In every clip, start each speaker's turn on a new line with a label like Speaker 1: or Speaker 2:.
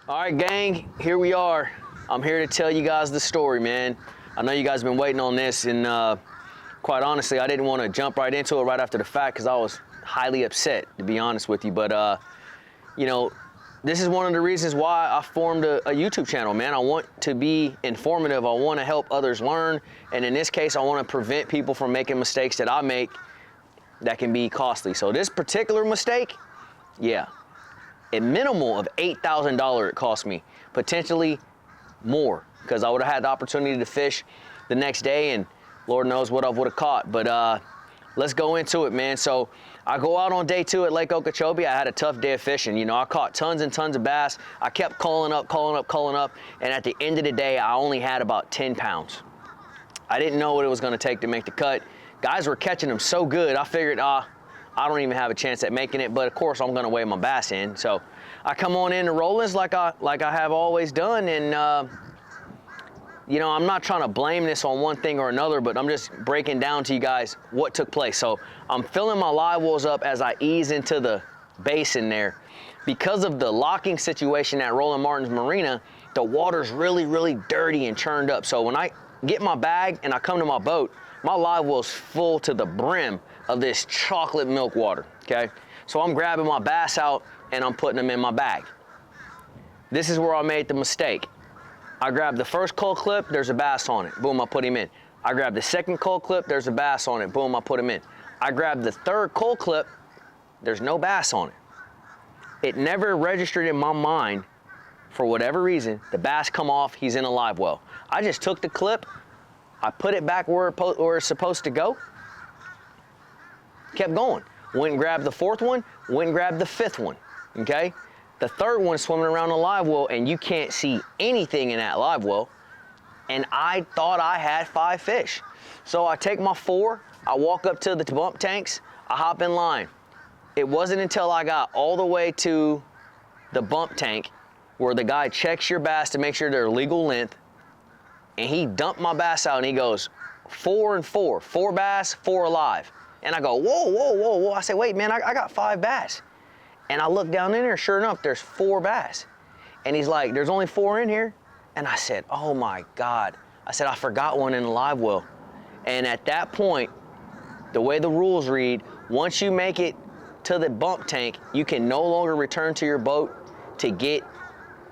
Speaker 1: All right, gang, here we are. I'm here to tell you guys the story, man. I know you guys have been waiting on this, and quite honestly, I didn't want to jump right into it right after the fact because I was highly upset, to be honest with you. But, you know, this is one of the reasons why I formed a YouTube channel, man. I want to be informative. I want to help others learn. And in this case, I want to prevent people from making mistakes that I make that can be costly. So this particular mistake, yeah, a minimal of $8,000 it cost me, potentially more, because I would have had the opportunity to fish the next day and Lord knows what I would have caught. But let's go into it, man. So I go out on day 2 at Lake Okeechobee. I had a tough day of fishing. You know, I caught tons and tons of bass. I kept calling up, and at the end of the day, I only had about 10 pounds. I didn't know what it was gonna take to make the cut. Guys were catching them so good, I figured, I don't even have a chance at making it, but of course I'm gonna weigh my bass in. So I come on in to Rollins like I have always done, and you know, I'm not trying to blame this on one thing or another, but I'm just breaking down to you guys what took place. So I'm filling my live wells up as I ease into the basin there. Because of the locking situation at Roland Martin's Marina, the water's really, really dirty and churned up. So when I get my bag and I come to my boat, my live well's full to the brim of this chocolate milk water, okay? So I'm grabbing my bass out and I'm putting them in my bag. This is where I made the mistake. I grabbed the first cull clip, there's a bass on it. Boom, I put him in. I grabbed the second cull clip, there's a bass on it. Boom, I put him in. I grabbed the third cull clip, there's no bass on it. It never registered in my mind, for whatever reason, the bass come off, he's in a live well. I just took the clip, I put it back where it's supposed to go, kept going. Went and grabbed the fourth one, went and grabbed the fifth one, okay? The third one swimming around the live well, and you can't see anything in that live well, and I thought I had 5 fish. So I take my 4, I walk up to the bump tanks, I hop in line. It wasn't until I got all the way to the bump tank where the guy checks your bass to make sure they're legal length, and he dumped my bass out and he goes, 4 and 4, 4 bass, 4 alive. And I go, whoa, whoa, whoa, whoa. I say, wait, man, I got 5 bass. And I look down in there, sure enough, there's 4 bass. And he's like, there's only 4 in here? And I said, oh my God. I said, I forgot one in the live well. And at that point, the way the rules read, once you make it to the bump tank, you can no longer return to your boat to get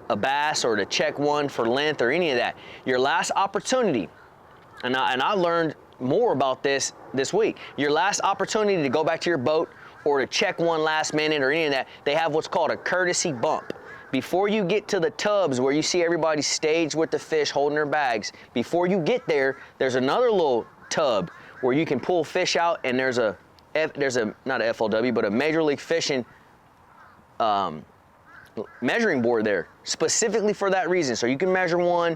Speaker 1: a bass or to check one for length or any of that. Your last opportunity, and I learned more about this week, your last opportunity to go back to your boat or to check one last minute or any of that, they have what's called a courtesy bump. Before you get to the tubs where you see everybody staged with the fish holding their bags, before you get there, there's another little tub where you can pull fish out, and there's a not a FLW, but a Major League Fishing measuring board there, specifically for that reason. So you can measure one,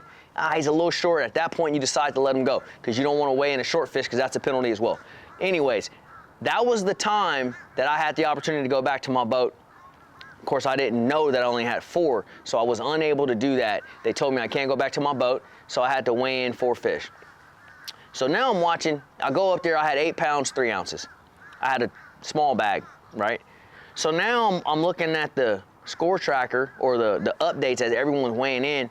Speaker 1: he's a little short, at that point you decide to let him go because you don't want to weigh in a short fish because that's a penalty as well. Anyways, that was the time that I had the opportunity to go back to my boat. Of course, I didn't know that I only had 4, so I was unable to do that. They told me I can't go back to my boat, so I had to weigh in 4 fish. So now I'm watching, I go up there, I had 8 pounds, 3 ounces. I had a small bag, right? So now I'm looking at the score tracker or the updates as everyone's weighing in.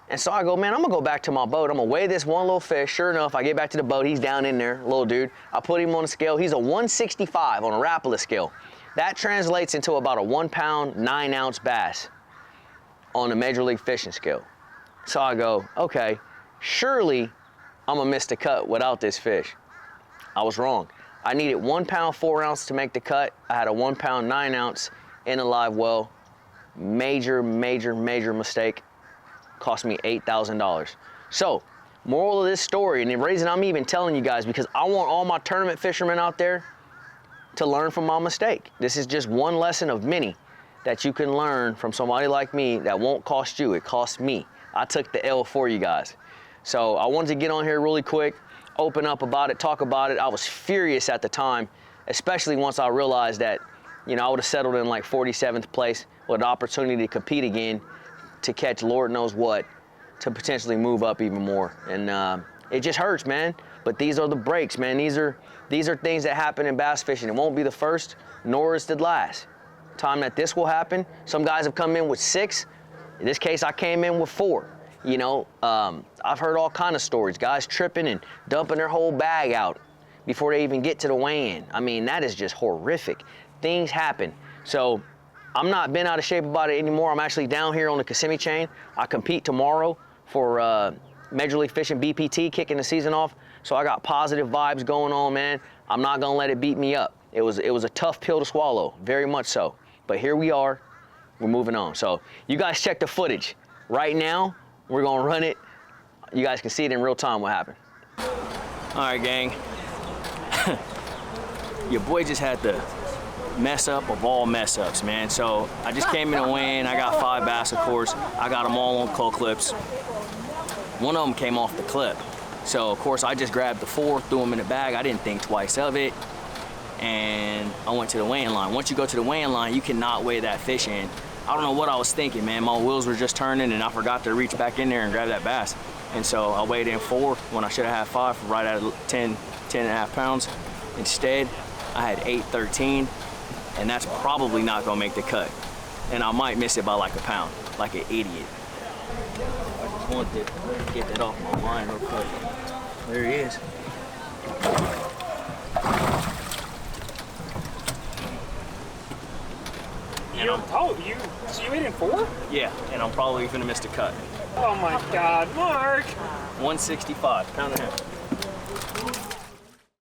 Speaker 1: And so I go, man, I'm gonna go back to my boat. I'm gonna weigh this one little fish. Sure enough, I get back to the boat. He's down in there, little dude. I put him on a scale. He's a 165 on a Rapala scale. That translates into about a 1 pound, 9 ounce bass on a Major League Fishing scale. So I go, okay, surely I'm gonna miss the cut without this fish. I was wrong. I needed 1 pound, 4 ounce to make the cut. I had a 1 pound, 9 ounce in a live well. Major, major, major mistake. Cost me $8,000. So, moral of this story, and the reason I'm even telling you guys, because I want all my tournament fishermen out there to learn from my mistake. This is just one lesson of many that you can learn from somebody like me that won't cost you, it cost me. I took the L for you guys. So I wanted to get on here really quick, open up about it, talk about it. I was furious at the time, especially once I realized that, you know, I would have settled in like 47th place with an opportunity to compete again, to catch Lord knows what, to potentially move up even more. And it just hurts, man. But these are the breaks, man. These are things that happen in bass fishing. It won't be the first, nor is the last time that this will happen. Some guys have come in with 6, In this case, I came in with 4. You know, I've heard all kind of stories, guys tripping and dumping their whole bag out before they even get to the weigh-in. I mean, that is just horrific. Things happen. So I'm not been out of shape about it anymore. I'm actually down here on the Kissimmee chain. I compete tomorrow for Major League Fishing BPT, kicking the season off. So I got positive vibes going on, man. I'm not gonna let it beat me up. It was a tough pill to swallow, very much so. But here we are, we're moving on. So you guys check the footage. Right now, we're gonna run it. You guys can see it in real time what happened. All right, gang. Your boy just had the mess up of all mess ups, man. So I just came in to win. I got 5 bass, of course. I got them all on cull clips. One of them came off the clip. So of course I just grabbed the 4, threw them in the bag. I didn't think twice of it. And I went to the weighing line. Once you go to the weighing line, you cannot weigh that fish in. I don't know what I was thinking, man. My wheels were just turning and I forgot to reach back in there and grab that bass. And so I weighed in 4 when I should have had 5, right at 10 and a half pounds. Instead, I had 8.13, and that's probably not gonna make the cut. And I might miss it by like a pound, like an idiot. I just wanted to get that off my mind real quick. There he is.
Speaker 2: So you weighed in 4?
Speaker 1: Yeah, and I'm probably gonna miss the cut.
Speaker 2: Oh my God, Mark!
Speaker 1: 165, pound and a half.